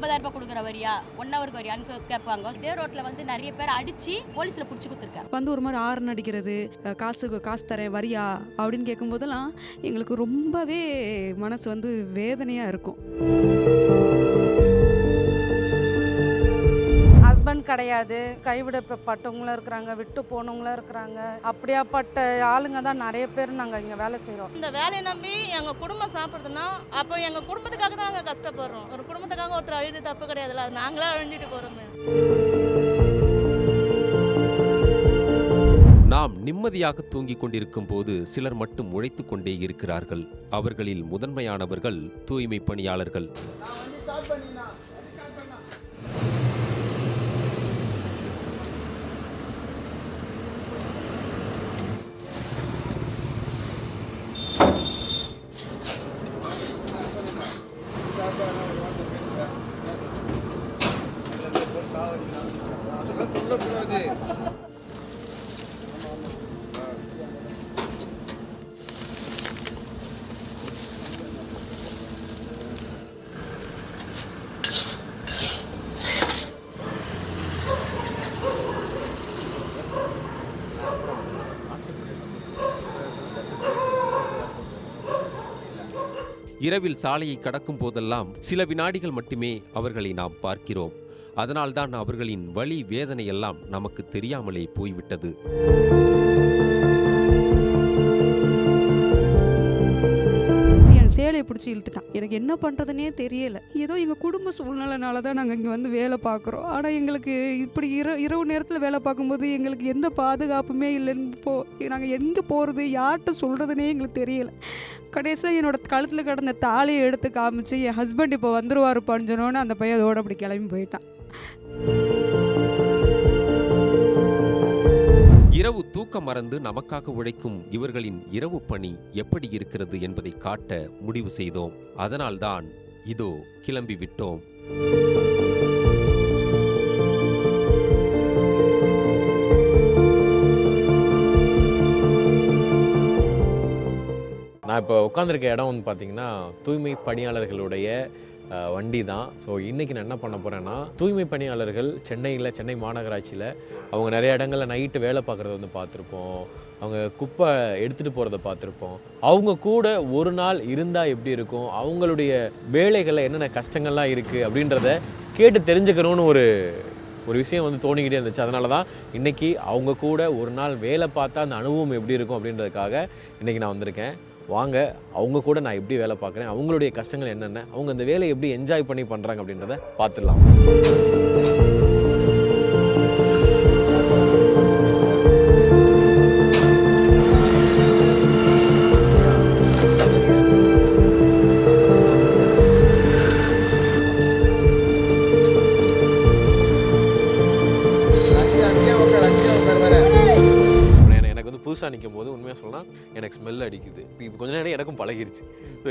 50,000 கொடுக்குற வரியா 1 ஹவருக்கு வரியான்னு கேட்பாங்க. இதே ரோட்ல வந்து நிறைய பேர் அடிச்சு போலீஸ்ல புடிச்சு கொடுத்துருக்காங்க. வந்து ஒரு மாதிரி ஆரன் அடிக்கிறது, காசு தரேன் வரியா அப்படின்னு கேட்கும்போதெல்லாம் எங்களுக்கு ரொம்பவே மனசு வந்து வேதனையா இருக்கும். ஹஸ்பண்ட் கிடையாது, கைவிடப்பட்டவங்களும் இருக்கிறாங்க, விட்டு போனவங்களும் இருக்கிறாங்க. அப்படியாப்பட்ட ஆளுங்க தான் நிறைய பேர் நாங்கள் இங்கே வேலை செய்கிறோம். இந்த வேலையை நம்பி எங்கள் குடும்பம் சாப்பிட்றதுன்னா அப்போ எங்கள் குடும்பத்துக்காக தான் நாங்கள் கஷ்டப்படுறோம். ஒரு குடும்பத்துக்காக ஒருத்தர் அழுது தப்பு கிடையாதுல்ல, அது நாங்களே அழிஞ்சிட்டு போகிறோமே. நாம் நிம்மதியாக தூங்கிக் கொண்டிருக்கும் போது சிலர் மட்டும் உழைத்துக் கொண்டே இருக்கிறார்கள். அவர்களில் முதன்மையானவர்கள் தூய்மை பணியாளர்கள். இரவில் சாலையை கடக்கும் போதெல்லாம் சில வினாடிகள் மட்டுமே அவர்களை நாம் பார்க்கிறோம். அதனால்தான் அவர்களின் வலி வேதனையெல்லாம் நமக்கு தெரியாமலே போய்விட்டது. சேலையை பிடிச்சி இழுத்துட்டான். எனக்கு என்ன பண்ணுறதுனே தெரியல. ஏதோ எங்கள் குடும்ப சூழ்நிலைனால தான் நாங்கள் இங்கே வந்து வேலை பார்க்குறோம். ஆனால் எங்களுக்கு இப்படி இரவு நேரத்தில் வேலை பார்க்கும்போது எங்களுக்கு எந்த பாதுகாப்புமே இல்லைன்னு நாங்கள் எங்கே போகிறது, யார்கிட்ட சொல்கிறதுனே எங்களுக்கு தெரியலை. கடைசியில் என்னோட கழுத்தில் கிடந்த தாலியை எடுத்து காமிச்சு என் ஹஸ்பண்ட் இப்போ வந்துருவாருப்பான்னு சொன்னோன்னு அந்த பையன் அதோடு அப்படி கிளம்பி போயிட்டான். இரவு தூக்கம் மறந்து நமக்காக உழைக்கும் இவர்களின் இரவு பணி எப்படி இருக்கிறது என்பதை காட்ட முடிவு செய்தோம். அதனால்தான் இதோ கிளம்பி விட்டோம். நான் இப்போ உட்காந்துருக்க இடம் வந்து பார்த்தீங்கன்னா தூய்மை பணியாளர்களுடைய வண்டி தான். ஸோ இன்றைக்கி நான் என்ன பண்ண போகிறேன்னா, தூய்மை பணியாளர்கள் சென்னை மாநகராட்சியில் அவங்க நிறைய இடங்களில் நைட்டு வேலை பார்க்குறத வந்து பார்த்துருப்போம். அவங்க குப்பை எடுத்துகிட்டு போகிறத பார்த்துருப்போம். அவங்க கூட ஒரு நாள் இருந்தால் எப்படி இருக்கும், அவங்களுடைய வேலைகளில் என்னென்ன கஷ்டங்கள்லாம் இருக்குது அப்படின்றத கேட்டு தெரிஞ்சுக்கணும்னு ஒரு விஷயம் வந்து தோணிக்கிட்டே இருந்துச்சு. அதனால தான் இன்றைக்கி அவங்க கூட ஒரு நாள் வேலை பார்த்தா அந்த அனுபவம் எப்படி இருக்கும் அப்படின்றதுக்காக இன்றைக்கி நான் வந்திருக்கேன். வாங்க, அவங்க கூட நான் எப்படி வேலை பார்க்குறேன், அவங்களுடைய கஷ்டங்கள் என்னென்ன, அவங்க அந்த வேலையை எப்படி என்ஜாய் பண்ணி பண்ணுறாங்க அப்படின்றத பார்த்துடலாம். புதுசாக நிற்கும் போது உண்மையாக சொல்லலாம் எனக்கு ஸ்மெல் அடிக்குது. இப்போ கொஞ்ச நேரம் எனக்கும் பழகிருச்சு.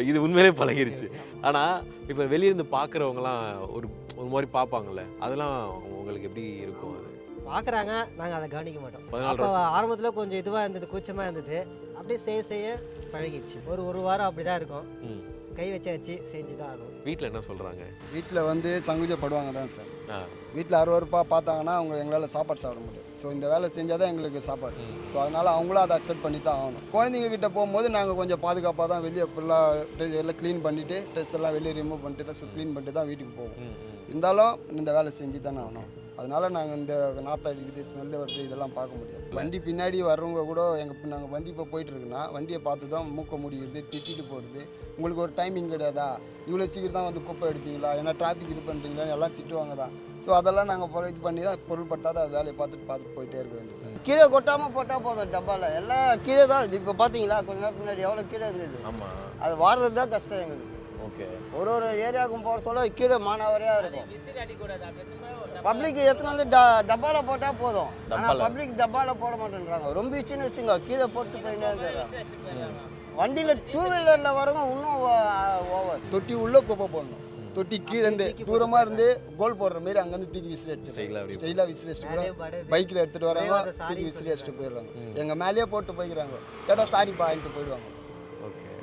இது உண்மையிலே பழகிருச்சு. ஆனால் இப்போ வெளியிருந்து பார்க்குறவங்களாம் ஒரு மாதிரி பார்ப்பாங்கல்ல, அதெல்லாம் உங்களுக்கு எப்படி இருக்கும்? அது பார்க்குறாங்க, நாங்கள் அதை கவனிக்க மாட்டோம். 14 ஆரம்பத்தில் கொஞ்சம் இதுவாக இருந்தது, கூச்சமாக இருந்தது. அப்படியே செய்ய பழகிடுச்சு. ஒரு வாரம் அப்படி தான் இருக்கும். கை வச்சு செஞ்சு தான் ஆகும். வீட்டில் என்ன சொல்கிறாங்க? வீட்டில் வந்து சங்குஜப்படுவாங்க தான் சார். வீட்டில் அருவருப்பாக பார்த்தாங்கன்னா எங்களால் சாப்பாடு சாப்பிட முடியாது. ஸோ இந்த வேலை செஞ்சால் தான் எங்களுக்கு சாப்பாடு. ஸோ அதனால் அவங்களும் அதை அக்செப்ட் பண்ணி தான் ஆகணும். குழந்தைங்க கிட்டே போகும்போது நாங்கள் கொஞ்சம் பாதுகாப்பாக தான் வெளியே ஃபுல்லாக எல்லாம் க்ளீன் பண்ணிவிட்டு ட்ரெஸ் எல்லாம் வெளியே ரிமூவ் பண்ணிட்டு தான் க்ளீன் பண்ணிட்டு தான் வீட்டுக்கு போவோம். இருந்தாலும் இந்த வேலை செஞ்சு தானே ஆகணும். அதனால் நாங்கள் இந்த நாற்று அடிக்குது, ஸ்மெல்லு வருது, இதெல்லாம் பார்க்க முடியாது. வண்டி பின்னாடி வர்றவங்க கூட நாங்கள் வண்டி இப்போ போயிட்டுருக்குன்னா வண்டியை பார்த்து தான் மூக்க முடியுது, திட்டிட்டு போகிறது. உங்களுக்கு ஒரு டைமிங் கிடையாதா, இவ்வளோ சீக்கிரம் தான் வந்து குப்பை எடுப்பீங்களா, ஏன்னா டிராஃபிக் இது பண்ணுறீங்களா, எல்லாம் திட்டுவாங்க தான். ஸோ அதெல்லாம் நாங்கள் இது பண்ணி தான் பொருள்பட்டால் தான் வேலையை பார்த்துட்டு போயிட்டே இருக்க வேண்டியது. கீழே கொட்டாமல் போட்டால் போதும். டப்பாவில் எல்லாம் கீழே தான். இப்போ பார்த்தீங்களா கொஞ்ச நேரத்துக்கு முன்னாடி எவ்வளோ கீழே இருந்தது. ஆமாம், அது வாடுறது தான் கஷ்டம் எங்களுக்கு. ஓகே, ஒரு ஏரியாவுக்கும் போகிற சொல்ல கீழே மானாவரியாக இருக்கும். பப்ளிக் எத்தனை வந்து டப்பாவில் போட்டால் போதும். ஆனால் பப்ளிக் டப்பாவில் போட மாட்டேன்றாங்க. ரொம்ப இச்சுன்னு வச்சுங்க, கீழே போட்டு போயிட்டே. வண்டியில் 2 வீலரில் வரவங்க இன்னும் ஓவர். தொட்டி உள்ளே குப்பை போடணும். தொட்டி கீழேருந்து தூரமாக இருந்து கோல் போடுற மாதிரி அங்கேருந்து தூக்கி விசிறி அடிச்சு ஸ்டைலாக விசிறி அடிச்சுட்டு கூட பைக்கில் எடுத்துகிட்டு வராங்க, தூக்கி விசிறி அடிச்சுட்டு போயிடுறாங்க. எங்கள் மேலேயே போட்டு போய்க்கிறாங்க. கேட்டால் சாரி பாயிட்டு போயிடுவாங்க.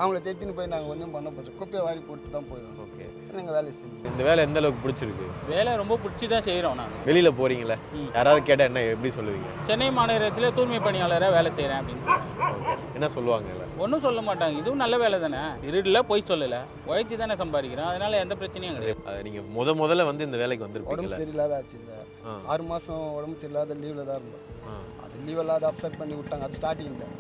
அவங்கள தேத்தின்னு போய் நாங்கள் ஒன்றும் பண்ண போகிறோம், குப்பையை வாரி போட்டு தான் போயிடுவோம். ஓகே. நாங்கள் வேலை செஞ்சோம். இந்த வேலை எந்த அளவுக்கு பிடிச்சிருக்கு? வேலை ரொம்ப பிடிச்சி தான் செய்கிறோம். நாங்கள் வெளியில் போகிறீங்களே, யாராவது கேட்டால் என்ன எப்படி சொல்லுவீங்க? சென்னை மாநகரத்தில் தூய்மை பணியாளராக வேலை செய்கிறேன் அப்படின்னு சொல்லுவேன். ஓகே. என்ன சொல்லுவாங்க இல்லை? ஒன்றும் சொல்ல மாட்டாங்க, இதுவும் நல்ல வேலை தானே, இருடில் போய் சொல்லலை, உழைச்சி தானே சம்பாதிக்கிறோம், அதனால் எந்த பிரச்சனையும் கிடையாது. நீங்கள் முதல்ல வந்து இந்த வேலைக்கு உடம்பு வந்துருப்பீங்க. சரியில்லாத ஆச்சு சார். 6 மாதம் உடம்பு சரியில்லாத லீவில் தான் இருந்தோம். அது லீவ் இல்லாத அப்செட் பண்ணி விட்டாங்க. அது ஸ்டார்டிங்கில்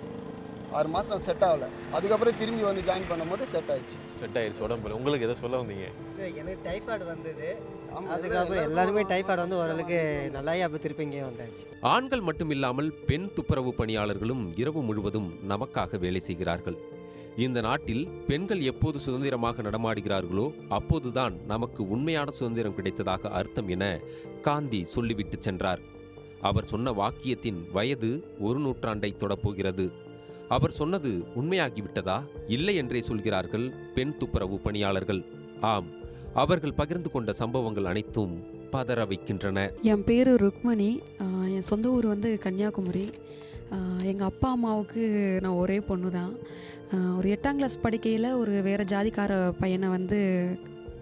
6 மாதம் செட் ஆகலை. அதுக்கப்புறம் திரும்பி வந்து ஜாயின் பண்ணும்போது செட் ஆயிடுச்சு. செட் ஆயிடுச்சு உடம்புல. உங்களுக்கு எதை சொல்ல வந்தீங்க? எனக்கு டைஃபாய்டு வந்தது, அதுக்கப்புறம் எல்லாருமே டைஃபாய்டு வந்து ஓரளவுக்கு நல்லாயே அப்போ திருப்பி இங்கே வந்தாச்சு. ஆண்கள் மட்டுமில்லாமல் பெண் துப்புரவு பணியாளர்களும் இரவு முழுவதும் நமக்காக வேலை செய்கிறார்கள். இந்த நாட்டில் பெண்கள் எப்போது சுதந்திரமாக நடமாடுகிறார்களோ அப்போதுதான் நமக்கு உண்மையான சுதந்திரம் கிடைத்ததாக அர்த்தம் என காந்தி சொல்லிவிட்டு சென்றார். அவர் சொன்ன வாக்கியத்தின் வயது 1 நூற்றாண்டை தொடப்போகிறது. அவர் சொன்னது உண்மையாகிவிட்டதா? இல்லை என்றே சொல்கிறார்கள் பெண் துப்புரவு பணியாளர்கள். ஆம், அவர்கள் பகிர்ந்து கொண்ட சம்பவங்கள் அனைத்தும் பதற வைக்கின்றன. என் பேர் ருக்மணி. என் சொந்த ஊர் வந்து கன்னியாகுமரி. எங்கள் அப்பா அம்மாவுக்கு நான் ஒரே பொண்ணு தான். ஒரு 8ஆம் கிளாஸ் படிக்கையில் ஒரு வேறு ஜாதிக்கார பையனை வந்து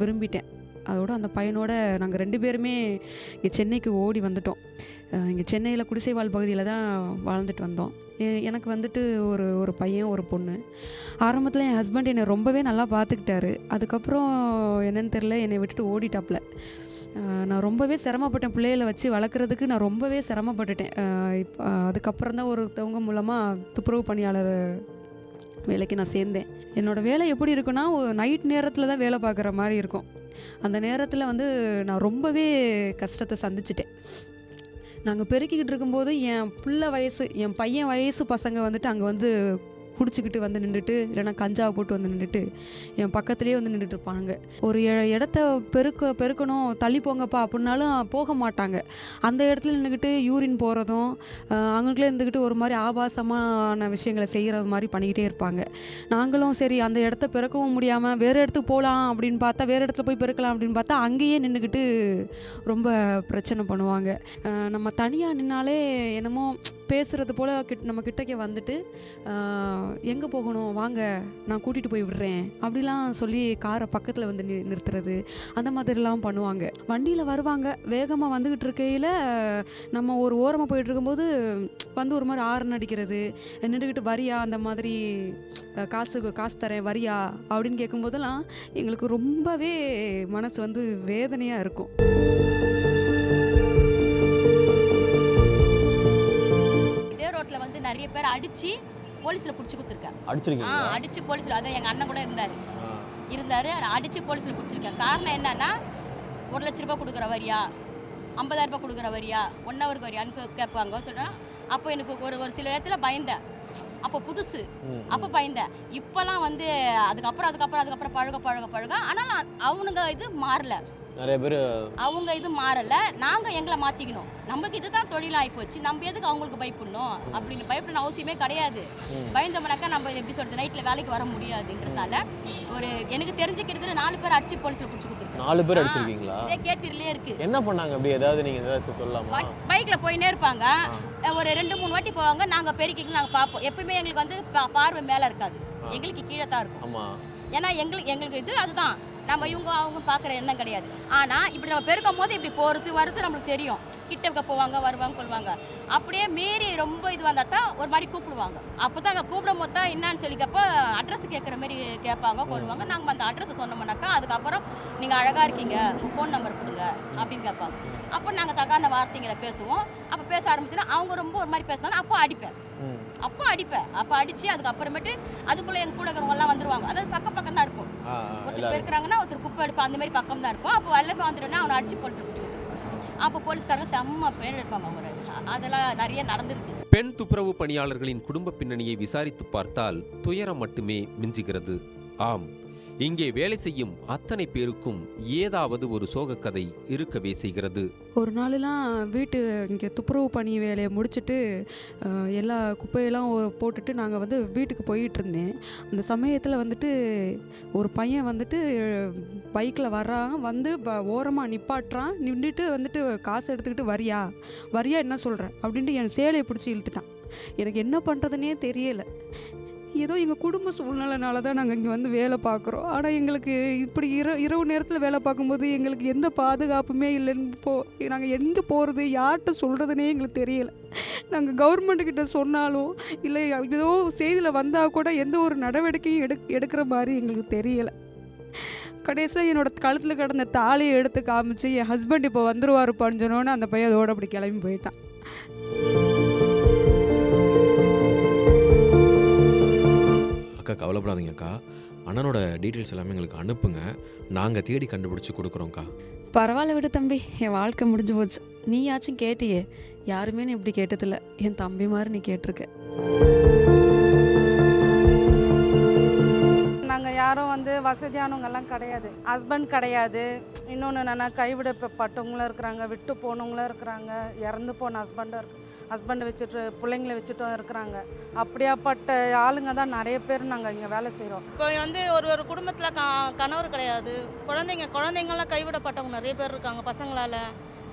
விரும்பிட்டேன். அதோடு அந்த பையனோட நாங்கள் 2 பேருமே இங்கே சென்னைக்கு ஓடி வந்துட்டோம். இங்கே சென்னையில் குடிசைவாழ் பகுதியில் தான் வாழ்ந்துட்டு வந்தோம். எனக்கு வந்துட்டு ஒரு பையன் ஒரு பொண்ணு. ஆரம்பத்தில் என் ஹஸ்பண்ட் என்னை ரொம்பவே நல்லா பார்த்துக்கிட்டாரு. அதுக்கப்புறம் என்னன்னு தெரில, என்னை விட்டுட்டு ஓடிட்டாப்புல. நான் ரொம்பவே சிரமப்பட்டேன். பிள்ளைகளை வச்சு வளர்க்குறதுக்கு நான் ரொம்பவே சிரமப்பட்டுட்டேன். அதுக்கப்புறம் தான் ஒருத்தவங்க மூலமாக துப்புரவு பணியாளர் வேலைக்கு நான் சேர்ந்தேன். என்னோடய வேலை எப்படி இருக்குன்னா, நைட் நேரத்தில் தான் வேலை பார்க்குற மாதிரி இருக்கும். அந்த நேரத்தில் வந்து நான் ரொம்பவே கஷ்டத்தை சந்திச்சிட்டேன். நாங்கள் பெருக்கிக்கிட்டு இருக்கும்போது என் பையன் வயசு பசங்க வந்துட்டு அங்கே வந்து குடிச்சிக்கிட்டு வந்து நின்றுட்டு, இல்லைனா கஞ்சாவை போட்டு வந்து நின்றுட்டு என் பக்கத்துலேயே வந்து நின்றுட்டு இருப்பாங்க. ஒரு இடத்த பெருக்கணும், தள்ளி போங்கப்பா அப்படின்னாலும் போக மாட்டாங்க. அந்த இடத்துல நின்றுக்கிட்டு யூரின் போகிறதும், அவங்களுக்குள்ளே இருந்துக்கிட்டு ஒரு மாதிரி ஆபாசமான விஷயங்களை செய்கிற மாதிரி பண்ணிக்கிட்டே இருப்பாங்க. நாங்களும் சரி அந்த இடத்த பெருக்கவும் முடியாமல் வேறு இடத்துக்கு போகலாம் அப்படின்னு பார்த்தா, வேறு இடத்துல போய் பெருக்கலாம் அப்படின்னு பார்த்தா அங்கேயே நின்றுக்கிட்டு ரொம்ப பிரச்சனை பண்ணுவாங்க. நம்ம தனியாக நின்னாலே என்னமோ பேசுகிறது போல் நம்ம கிட்டக்கே வந்துட்டு, எங்கே போகணும் வாங்க நான் கூட்டிகிட்டு போய் விடுறேன் அப்படிலாம் சொல்லி காரை பக்கத்தில் வந்து நிறுத்துறது, அந்த மாதிரிலாம் பண்ணுவாங்க. வண்டியில் வருவாங்க, வேகமாக வந்துக்கிட்டு இருக்கையில் நம்ம ஒரு ஓரமாக போயிட்டு இருக்கும்போது வந்து ஒரு மாதிரி ஆரன் அடிக்கிறது, நின்றுக்கிட்டு வரியா, அந்த மாதிரி காசு தரேன் வரியா அப்படின்னு கேட்கும்போதெல்லாம் எங்களுக்கு ரொம்பவே மனசு வந்து வேதனையாக இருக்கும். ரோட்ல வந்து நிறைய பேர் அடிச்சு போலீஸ்ல புடிச்சு கொடுத்துருக்காங்க. அடிச்சிருக்கீங்க? அடிச்சு போலீஸ்ல, அதான் எங்க அண்ணன் கூட இருந்தாரு, அடிச்சு போலீஸ்ல புடிச்சிருக்காங்க. காரணம் என்னன்னா, 1 லட்ச ரூபாய் கொடுக்குற வரியா, 50,000 ரூபாய் கொடுக்குற வரியா, 1 ஹவருக்கு வரியான்னு கேட்பாங்க. சொல்றேன். அப்போ எனக்கு ஒரு சில இடத்துல பயந்தேன். அப்போ புதுசு, அப்போ பயந்தேன். இப்போலாம் வந்து அதுக்கப்புறம் பழக ஆனால் அவனுங்க இது மாறல. நிறைய பேர் அவங்க இது மாறல, நாங்கள் எங்களை மாற்றிக்கணும். நமக்கு இதுதான் தொழிலாகி போச்சு, நம்ம எதுக்கு அவங்களுக்கு பயப்படணும்? அப்படின்னு பயப்படணும் அவசியமே கிடையாது. பயந்தோம்னாக்கா நம்ம எப்படி சொல்கிறது, நைட்டில் வேலைக்கு வர முடியாதுன்றதுனால எனக்கு தெரிஞ்சுக்கிறது 4 பேர் அடிச்சு போலீஸில் பிடிச்சி கொடுத்துருக்கோம். 4 பேர் அடிச்சிருக்கீங்களா? இதே கேத்திரிலே இருக்குது. என்ன பண்ணாங்க அப்படி? ஏதாவது நீங்கள் ஏதாவது சொல்லலாமா? பைக்கில் போயினே இருப்பாங்க, ஒரு 2-3 வாட்டி போவாங்க. நாங்கள் பெருக்கிக்கு நாங்கள் பார்ப்போம். எப்பவுமே எங்களுக்கு வந்து பார்வை மேலே இருக்காது, எங்களுக்கு கீழே தான் இருக்கும். ஆமாம், ஏன்னா எங்களுக்கு இது அதுதான், நம்ம அவங்க பார்க்குற எண்ணம் கிடையாது. ஆனால் இப்படி நம்ம பெருக்கும் போது இப்படி போகிறது வருது நம்மளுக்கு தெரியும். கிட்ட போவாங்க, வருவாங்க, கொள்வாங்க. அப்படியே மீறி ரொம்ப இது வந்தால் தான் ஒரு மாதிரி கூப்பிடுவாங்க. அப்போ தான் அங்கே கூப்பிடும் போது தான் என்னான்னு சொல்லிக்கப்போ அட்ரஸ் கேட்குற மாதிரி கேட்பாங்க, கொள்வாங்க. நாங்கள் அந்த அட்ரஸ் சொன்னோம்னாக்கா அதுக்கப்புறம் நீங்கள் அழகாக இருக்கீங்க, உங்கள் ஃபோன் நம்பர் கொடுங்க அப்படின்னு கேட்பாங்க. அப்போ நாங்கள் தகான வார்த்தைங்களை பேசுவோம். அப்போ பேச ஆரம்பிச்சுன்னா அவங்க ரொம்ப ஒரு மாதிரி பேசினாலும் அப்போ அடிப்பேன். அப்போ அடித்து அதுக்கப்புறமேட்டு அதுக்குள்ளே எங்கள் கூட இருக்கிறவங்கலாம் வந்துடுவாங்க. அதாவது பக்கம் தான் இருக்கும். ஒருத்தர் பெருக்கிறாங்கன்னா ஒருத்தர் குப்பை எடுப்போம், அந்த மாதிரி பக்கம் தான் இருக்கும். அப்போ எல்லாமே வந்துட்டோன்னா அவனை அடிச்சு போலீஸில் பிடிச்சி கொடுத்துருவாங்க. அப்போ போலீஸ்காரங்க செம்ம பேர் எடுப்பாங்க. அவங்க அதெல்லாம் நிறைய நடந்திருக்கு. பெண் துப்புரவு பணியாளர்களின் குடும்ப பின்னணியை விசாரித்து பார்த்தால் துயரம் மட்டுமே மிஞ்சுகிறது. ஆம், இங்கே வேலை செய்யும் அத்தனை பேருக்கும் ஏதாவது ஒரு சோகக்கதை இருக்கவே செய்கிறது. ஒரு நாளெலாம் இங்கே துப்புரவு பணி வேலையை முடிச்சுட்டு எல்லா குப்பையெல்லாம் போட்டுட்டு நாங்கள் வந்து வீட்டுக்கு போயிட்டு இருந்தேன். அந்த சமயத்தில் வந்துட்டு ஒரு பையன் வந்துட்டு பைக்கில் வர்றான், வந்து ஓரமாக நிப்பாட்டுறான். நின்றுட்டு வந்துட்டு காசு எடுத்துக்கிட்டு வரியா என்ன சொல்கிற அப்படின்ட்டு என் சேலையை பிடிச்சி இழுத்துட்டான். எனக்கு என்ன பண்ணுறதுனே தெரியலை. ஏதோ எங்கள் குடும்ப சூழ்நிலைனால தான் நாங்கள் இங்கே வந்து வேலை பார்க்குறோம். ஆனால் எங்களுக்கு இப்படி இரவு நேரத்தில் வேலை பார்க்கும்போது எங்களுக்கு எந்த பாதுகாப்புமே இல்லைன்னு நாங்கள் எங்கே போகிறது, யார்கிட்ட சொல்கிறதுனே எங்களுக்கு தெரியலை. நாங்கள் கவர்மெண்ட்டுக்கிட்ட சொன்னாலும் இல்லை ஏதோ செய்தியில் வந்தால் கூட எந்த ஒரு நடவடிக்கையும் எடுக்கிற மாதிரி எங்களுக்கு தெரியலை. கடைசியில் என்னோடய கழுத்தில் கிடந்த தாலியை எடுத்து காமிச்சு என் ஹஸ்பண்ட் இப்போ வந்துருவாருப்பான்னு சொன்னோன்னு அந்த பையன் அதோடு அப்படி கிளம்பி போயிட்டான். அக்கா கவலைப்படாதீங்க அக்கா, அண்ணனோட டீட்டெயில்ஸ் எல்லாமே எங்களுக்கு அனுப்புங்க, நாங்கள் தேடி கண்டுபிடிச்சி கொடுக்குறோங்க்கா. பரவாயில்ல விடு தம்பி, என் வாழ்க்கை முடிஞ்சு போச்சு. நீயாச்சும் கேட்டியே, யாருமே நீ இப்படி கேட்டதில்ல. என் தம்பி மாதிரி நீ கேட்டிருக்க. நாங்கள் யாரும் வந்து வசதியானவங்கெல்லாம் கிடையாது, ஹஸ்பண்ட் கிடையாது. இன்னொன்று என்னென்னா கைவிடப்பட்டவங்களும் இருக்கிறாங்க, விட்டு போனவங்களும் இருக்கிறாங்க, இறந்து போன ஹஸ்பண்டை வச்சுட்டு பிள்ளைங்களை வச்சுட்டும் இருக்கிறாங்க. அப்படியாப்பட்ட ஆளுங்க தான் நிறைய பேர் நாங்கள் இங்கே வேலை செய்கிறோம். இப்போ வந்து ஒரு குடும்பத்தில் கணவர் கிடையாது, குழந்தைங்களாம் கைவிடப்பட்டவங்க நிறைய பேர் இருக்காங்க. பசங்களால்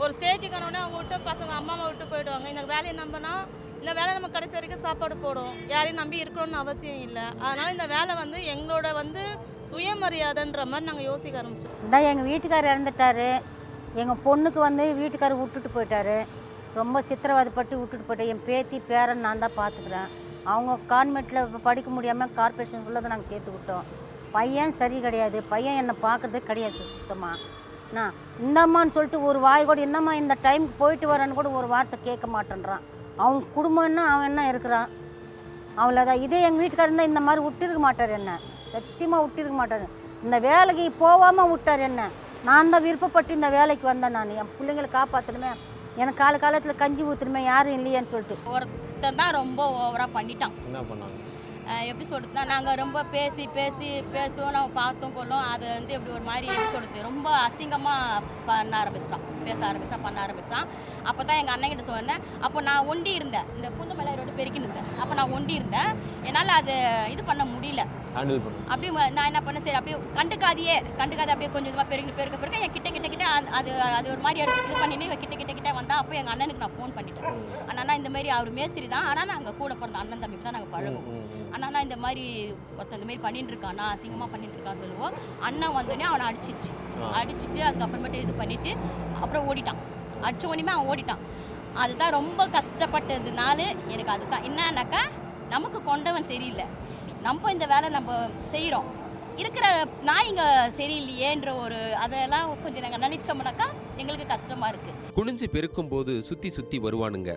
ஒரு ஸ்டேஜுக்கு ஆனோடனே அவங்க விட்டு பசங்க அம்மாவை விட்டு போயிடுவாங்க. இந்த வேலையை நம்பினா இந்த வேலை நம்ம கடைசி வரைக்கும் சாப்பாடு போடும், யாரையும் நம்பி இருக்கணும்னு அவசியம் இல்லை. அதனால் இந்த வேலை வந்து எங்களோட வந்து சுயமரியாதைன்ற மாதிரி நாங்கள் யோசிக்க ஆரம்பிச்சோம். இதான் எங்கள் வீட்டுக்காரர் இறந்துட்டார், எங்கள் பொண்ணுக்கு வந்து வீட்டுக்காரர் விட்டுட்டு போயிட்டார், ரொம்ப சித்திரவதைப்பட்டு விட்டுட்டு போயிட்டார். என் பேத்தி பேரன் நான் தான் பார்த்துக்கிறேன். அவங்க கான்வெண்ட்டில் படிக்க முடியாமல் கார்பரேஷன் ஸ்கூலில் தான் நாங்கள் சேர்த்து விட்டோம். பையன் சரி கிடையாது, பையன் என்னை பார்க்குறதே கிடையாது சுத்தமாக. நான் இந்தம்மான்னு சொல்லிட்டு ஒரு வாய் கூட என்னம்மா இந்த டைமுக்கு போயிட்டு வரேன்னு கூட ஒரு வார்த்தை கேட்க மாட்டேன்றான். அவங்க குடும்பம்னா அவன் என்ன இருக்கிறான், அவ்வளோதான். இதே எங்கள் வீட்டுக்காரர் தான் இந்த மாதிரி விட்டுருக்க மாட்டார், என்ன சத்தியமாக விட்டுருக்க மாட்டார். இந்த வேலைக்கு போகாமல் விட்டார் என்ன. நான் தான் விருப்பப்பட்டு இந்த வேலைக்கு வந்தேன். நான் என் பிள்ளைங்களை காப்பாற்றணுமே, எனக்கு காலத்தில் கஞ்சி ஊற்றணுமே, யாரும் இல்லையான்னு சொல்லிட்டு ஒருத்தன் தான் ரொம்ப ஓவராக பண்ணிட்டான். என்ன பண்ணாங்க? எப்படி சொல்கிறதுனா, நாங்கள் ரொம்ப பேசுவோம், நம்ம பார்த்தோம் கொள்ளும். அது வந்து எப்படி ஒரு மாதிரி எப்படி சொல்கிறது, ரொம்ப அசிங்கமாக பண்ண ஆரம்பிச்சிட்டான், பேச ஆரம்பிச்சிட்டான், பண்ண ஆரம்பிச்சிட்டான். அப்போ தான் எங்கள் அண்ணன்கிட்ட சொன்னேன். அப்போ நான் ஒண்டி இருந்தேன், இந்த பூந்தமலை ரோடு பெருக்கின்னு இருந்தேன். அப்போ நான் ஒண்டி இருந்தேன், என்னால் அது இது பண்ண முடியல. அப்படியே நான் என்ன பண்ணேன், சரி அப்படியே கண்டுக்காதே அப்படியே கொஞ்சம் இதுவாக பெருக்க என் கிட்ட அது ஒரு மாதிரி இது பண்ணிட்டு கிட்ட வந்தால் அப்போ எங்கள் அண்ணனுக்கு நான் ஃபோன் பண்ணிட்டேன். அண்ணா இந்த மாதிரி அவர் மேஸ்திரி தான், ஆனால் நாங்கள் கூட பிறந்த அண்ணன் தம்பி தான் நாங்கள் பழகுவோம். அண்ணா இந்த மாதிரி ஒருத்தன் இந்த மாதிரி பண்ணிட்டு இருக்கானா, அசிங்கமாக பண்ணிட்டு இருக்கான்னு சொல்லுவோம். அண்ணன் வந்தோடனே அவனை அடிச்சிட்டு அதுக்கப்புறமேட்டு இது பண்ணிட்டு அப்புறம் ஓடிட்டான். அடிச்ச உடனே அவன் ஓடிட்டான். அதுதான் ரொம்ப கஷ்டப்பட்டதுனால எனக்கு அதுதான் என்னன்னாக்கா, நமக்கு கொண்டவன் சரியில்லை, நம்ம இந்த வேலை நம்ம செய்கிறோம், இருக்கிற நாய்ங்க சரியில்லையேன்ற ஒரு அதெல்லாம் கொஞ்சம் நாங்கள் நினைச்சோம்னாக்கா எங்களுக்கு கஷ்டமாக இருக்குது. குனிஞ்சு பெருக்கும் போது சுத்தி வருவானுங்க.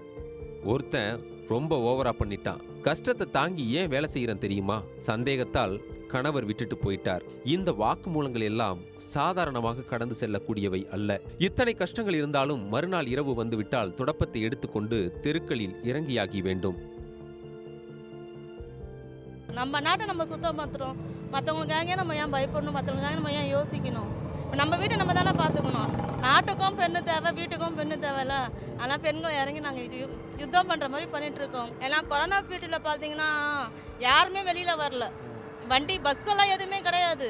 ஒருத்தன் ரொம்ப ஓவரா பண்ணிட்டான். கஷ்டத்தை தாங்கி ஏன் வேலை செய்யறேன் தெரியுமா? சந்தேகத்தால் கணவர் விட்டுட்டு போயிட்டார். இந்த வாக்குமூலங்கள் எல்லாம் சாதாரணமாக கடந்து செல்லக்கூடியவை அல்ல. இத்தனை கஷ்டங்கள் இருந்தாலும் மறுநாள் இரவு வந்து விட்டால் துடப்பத்தை எடுத்துக்கொண்டு தெருக்களில் இறங்கியாகி வேண்டும். நம்ம நாட்டை நம்ம சுத்தம் பார்த்துறோம், மற்றவங்களுக்காக நம்ம ஏன் பயப்படணும், மற்றவங்களுக்காக நம்ம ஏன் யோசிக்கணும்? இப்போ நம்ம வீட்டை நம்ம தானே பார்த்துக்கணும். நாட்டுக்கும் பெண்ணு தேவை, வீட்டுக்கும் பெண்ணு தேவையில்ல. ஆனால் பெண்கள் இறங்கி நாங்கள் யுத்தம் பண்ணுற மாதிரி பண்ணிகிட்ருக்கோம். ஏன்னா கொரோனா பீரியடில் பார்த்தீங்கன்னா யாருமே வெளியில் வரல, வண்டி பஸ்ஸெல்லாம் எதுவுமே கிடையாது.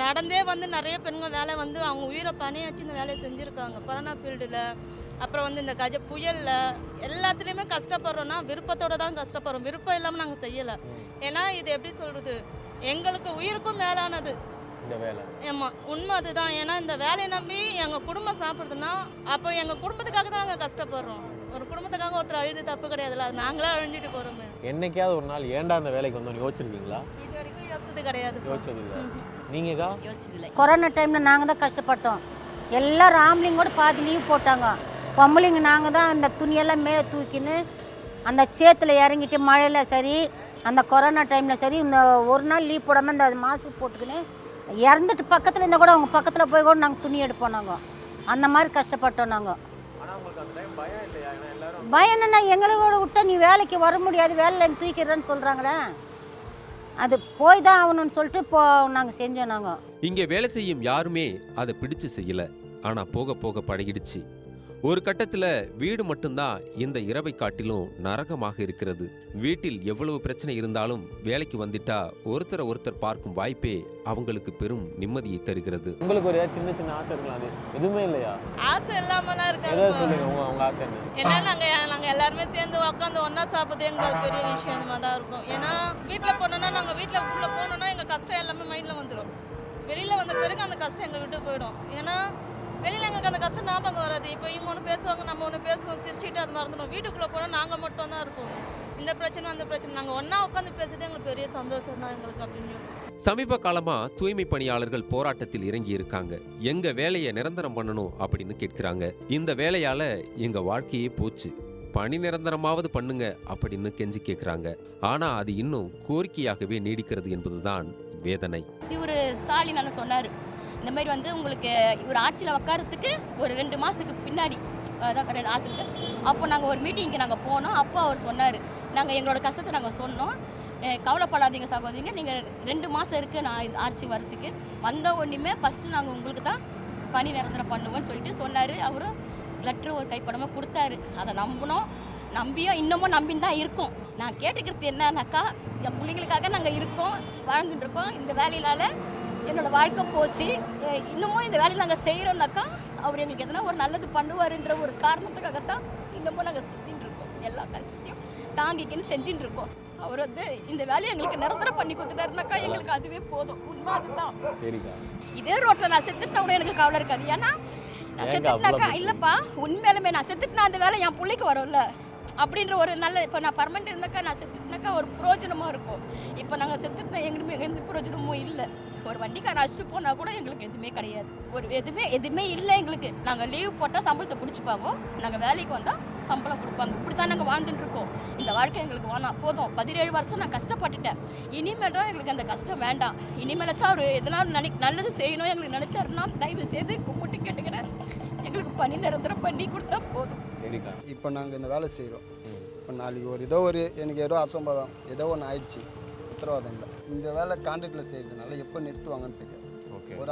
நடந்தே வந்து நிறைய பெண்கள் வேலை வந்து அவங்க உயிரை பணியாச்சு இந்த வேலையை செஞ்சுருக்காங்க கொரோனா பீரியடில். அப்புறம் வந்து இந்த கஜ புயலில் எல்லாத்துலேயுமே கஷ்டப்படுறோன்னா விருப்பத்தோடு தான் கஷ்டப்படுறோம், விருப்பம் இல்லாமல் நாங்கள் செய்யலை. ஏன்னா இது எப்படி சொல்கிறது, எங்களுக்கு உயிருக்கும் மேலானது இந்த வேலை. ஆமாம், உண்மை அதுதான். ஏன்னா இந்த வேலையை நம்பி எங்கள் குடும்பம் சாப்பிட்றதுன்னா அப்போ எங்கள் குடும்பத்துக்காக தான் நாங்கள் கஷ்டப்படுறோம். ஒரு குடும்பத்துக்காக ஒருத்தர் அழுது தப்பு கிடையாதுல்ல, அது நாங்களே அழிஞ்சிட்டு போகிறோமே. என்னைக்காவது ஒரு நாள் ஏன்டா அந்த வேலைக்கு வந்தோன்னு யோசிச்சிருக்கீங்களா? இது வரைக்கும் யோசிச்சது கிடையாது. யோசிச்சதில்லை. நீங்கக்கா? யோசிச்சதில்லை. கொரோனா டைமில் நாங்கள் தான் கஷ்டப்பட்டோம். எல்லாரும் ஆம்பளைங்க கூட பாதி லீவ் போட்டாங்க, பொம்பளைங்க நாங்கள் தான் அந்த துணியெல்லாம் மேலே தூக்கின்னு அந்த சேத்துல இறங்கிட்டு மழையில் சரி, அந்த கொரோனா டைமில் சரி, இந்த ஒரு நாள் லீவ் போடாமல் இந்த மாஸ்க் போட்டுக்கின்னு இறந்துட்டு பக்கத்தில் இருந்தால் கூட அவங்க பக்கத்தில் போய் கூட நாங்கள் துணி எடுப்போம். நாங்கள் அந்த மாதிரி கஷ்டப்பட்டோம். நாங்கள் பயம் என்னன்னா, எங்களோட விட்டா நீ வேலைக்கு வர முடியாது, வேலையில் தூக்கிறேன்னு சொல்கிறாங்களே, அது போய் தான் ஆகணும்னு சொல்லிட்டு நாங்கள் செஞ்சோம். நாங்கள் இங்கே வேலை செய்யும் யாருமே அதை பிடிச்சு செய்யல. ஆனா போக போக பழகிடுச்சு. ஒரு கட்டத்துல வீடு மட்டும்தான் இந்த இரவை காட்டிலும் நரகமாக இருக்கிறது. வீட்டில் எவ்வளவு பிரச்சனை இருந்தாலும் வேலைக்கு வந்துட்டா ஒருத்தர் பார்க்கும் வாய்ப்பே அவங்களுக்கு பெரும் நிம்மதியை தருகிறது. உங்களுக்கு ஒரு சின்ன சின்ன ஆசை இருக்கலாம், அது எதுவுமே இல்லையா? ஆசை இல்லாமலாம் இருக்காது. ஏதாவது சொல்லுங்க உங்க ஆசை என்ன? ஏன்னா நாங்கள் எல்லாருமே சேர்ந்து உட்காந்து ஒன்றா சாப்பிட்றது எங்களுக்கு பெரிய விஷயமா தான் இருக்கும். ஏன்னா வீட்டில் போனோன்னா நாங்கள் வீட்டில் உள்ளே போனோன்னா எங்கள் கஷ்டம் எல்லாமே மைண்டில் வந்துடும். வெளியில் வந்த பிறகு அந்த கஷ்டம் எங்கள் விட்டு போயிடும். ஏன்னா வெளியில் எங்களுக்கு அந்த கஷ்டம் ஞாபகம் வராது. இப்போ இவங்க ஒன்று பேசுவாங்க, நம்ம ஒன்று பேசுவோம், சிரிச்சிட்டு அது மறந்துடும். வீட்டுக்குள்ளே போனால் நாங்கள் மட்டும் தான் இருப்போம். இந்த பிரச்சனை அந்த பிரச்சனை நாங்கள் ஒன்றா உட்காந்து பேசுறது எங்களுக்கு பெரிய சந்தோஷம் தான் எங்களுக்கு அப்படின்னு. சமீப காலமா தூய்மை பணியாளர்கள் போராட்டத்தில் இறங்கி இருக்காங்க. எங்க வேலையை நிரந்தரம் பண்ணணும் அப்படின்னு கேட்கிறாங்க. இந்த வேலையால எங்க வாழ்க்கையே போச்சு, பணி நிரந்தரமாவது பண்ணுங்க அப்படின்னு கெஞ்சி கேட்குறாங்க. ஆனா அது இன்னும் கோரிக்கையாகவே நீடிக்கிறது என்பதுதான் வேதனை. இவர் ஸ்டாலின் அண்ணன் சொன்னார், இந்த மாதிரி வந்து உங்களுக்கு இவர் ஆட்சியில் உட்காரத்துக்கு ஒரு 2 மாதத்துக்கு பின்னாடி அதான் ஆற்றுல அப்போ நாங்கள் ஒரு மீட்டிங்க்கு நாங்கள் போனோம். அப்போ அவர் சொன்னார், நாங்கள் எங்களோட கஷ்டத்தை நாங்கள் சொன்னோம், கவலைப்படாதீங்க சகோதரிங்க, நீங்கள் 2 மாதம் இருக்குது நான் ஆட்சி வரத்துக்கு, வந்த ஒன்றுமே ஃபஸ்ட்டு நாங்கள் உங்களுக்கு தான் பணி நிரந்தரம் பண்ணுவோன்னு சொல்லிட்டு சொன்னார். அவரும் லெட்ரு ஒரு கைப்படமாக கொடுத்தாரு. அதை நம்பினோம், நம்பியும் இன்னமும் நம்பின்னு தான் இருக்கோம். நான் கேட்டுக்கிறது என்னன்னாக்கா, என் பிள்ளைங்களுக்காக நாங்கள் இருக்கோம், வாழ்ந்துட்டு இருக்கோம். இந்த வேலையினால என்னோட வாழ்க்கை போச்சு, இன்னமும் இந்த வேலையை நாங்கள் செய்கிறோம்னாக்கா அவர் எங்களுக்கு எதனா ஒரு நல்லது பண்ணுவாருன்ற ஒரு காரணத்துக்காகத்தான் இன்னமும் நாங்கள் செஞ்சுட்டு இருக்கோம். எல்லா கஷ்டத்தையும் தாங்கிக்கின்னு செஞ்சுட்டு இருக்கோம். அவர் வந்து இந்த வேலையை எங்களுக்கு நிரந்தரம் பண்ணி கொடுத்துட்டாருனாக்கா எங்களுக்கு அதுவே போதும். உண்மை அதுதான். சரிக்கா, இதே ரோட்டில் நான் செத்துட்டா கூட எனக்கு கவலை இருக்காது. ஏன்னா நான் செத்துட்டுனாக்கா இல்லைப்பா, உண்மையிலுமே நான் செத்துட்டுனா அந்த வேலை என் பிள்ளைக்கு வரும்ல அப்படின்ற ஒரு நல்ல, இப்போ நான் பர்மனெண்ட் இருந்தாக்கா நான் செத்துட்டுனாக்கா ஒரு பிரயோஜனமாக இருக்கும். இப்போ நாங்கள் செத்துட்டுனா எங்களுமே எந்த பிரயோஜனமும் இல்லை. ஒரு வண்டிக்கார அழைச்சிட்டு போனால் கூட எங்களுக்கு எதுவுமே கிடையாது, ஒரு எதுவுமே இல்லை எங்களுக்கு. நாங்கள் லீவ் போட்டால் சம்பளத்தை பிடிச்சிப்பாங்க, நாங்கள் வேலைக்கு வந்தால் சம்பளம் கொடுப்பாங்க. இப்படி தான் நாங்கள் வாழ்ந்துட்டு இருக்கோம். இந்த வாழ்க்கை எங்களுக்கு வேணாம், போதும். 17 வருஷம் நான் கஷ்டப்பட்டுட்டேன், இனிமேல் தான் எங்களுக்கு அந்த கஷ்டம் வேண்டாம். இனிமேலாச்சும் அவர் எதனா நல்லது செய்யணும் எங்களுக்கு நினச்சாருன்னா தயவு செய்து கும்பிட்டு கேட்டுக்கிறேன், எங்களுக்கு பணி நிரந்தரம் பண்ணி கொடுத்தா போதும். சரிக்கா. இப்போ நாங்கள் இந்த வேலை செய்கிறோம். இப்போ நாளைக்கு ஏதோ ஒரு எனக்கு ஏதோ அசம்பாதம் ஏதோ ஒன்று ஆயிடுச்சு, உத்தரவாதம் இல்லை. இந்த வேலை கான்ட்ராக்டில் செய்கிறதுனால எப்போ நிறுத்துவாங்கன்னு தெரியாது.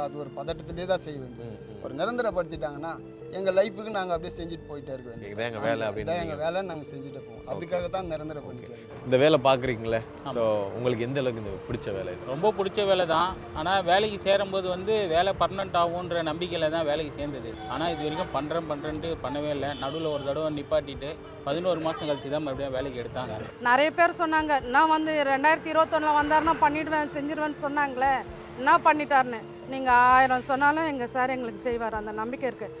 அது ஒரு பதட்டத்திலே தான் செய்ய வேண்டும். ஒரு நிரந்தரப்படுத்திட்டாங்கன்னா எங்கள் லைஃபுக்கு நாங்கள் அப்படியே செஞ்சுட்டு போயிட்டே இருக்க வேண்டியது. இதான் எங்கள் வேலை அப்படின்னு. எங்கள் வேலை நாங்கள் செஞ்சுட்டு போவோம். அதுக்காக தான் நிரந்தரம் பண்ணிக்கிறோம். இந்த வேலை பார்க்குறீங்களே, ஸோ உங்களுக்கு எந்த அளவுக்கு இந்த பிடிச்ச வேலை? ரொம்ப பிடிச்ச வேலை தான். ஆனால் வேலைக்கு சேரும்போது வந்து வேலை பர்மனெண்ட் ஆகுன்ற நம்பிக்கையில் தான் வேலைக்கு சேர்ந்தது. ஆனால் இது வரைக்கும் பண்ணுறேன்ட்டு பண்ணவே இல்லை. நடுவில் ஒரு தடவை நிப்பாட்டிட்டு 11 மாதம் கழிச்சு தான் மறுபடியும் வேலைக்கு எடுத்தாங்க. நிறைய பேர் சொன்னாங்க, நான் வந்து 2021 வந்தாருன்னா பண்ணிவிடுவேன் செஞ்சிடுவேன்னு சொன்னாங்களே, என்ன பண்ணிட்டாருன்னு. நீங்கள் 1000 சொன்னாலும் எங்கள் சார் எங்களுக்கு செய்வார், அந்த நம்பிக்கை இருக்குது.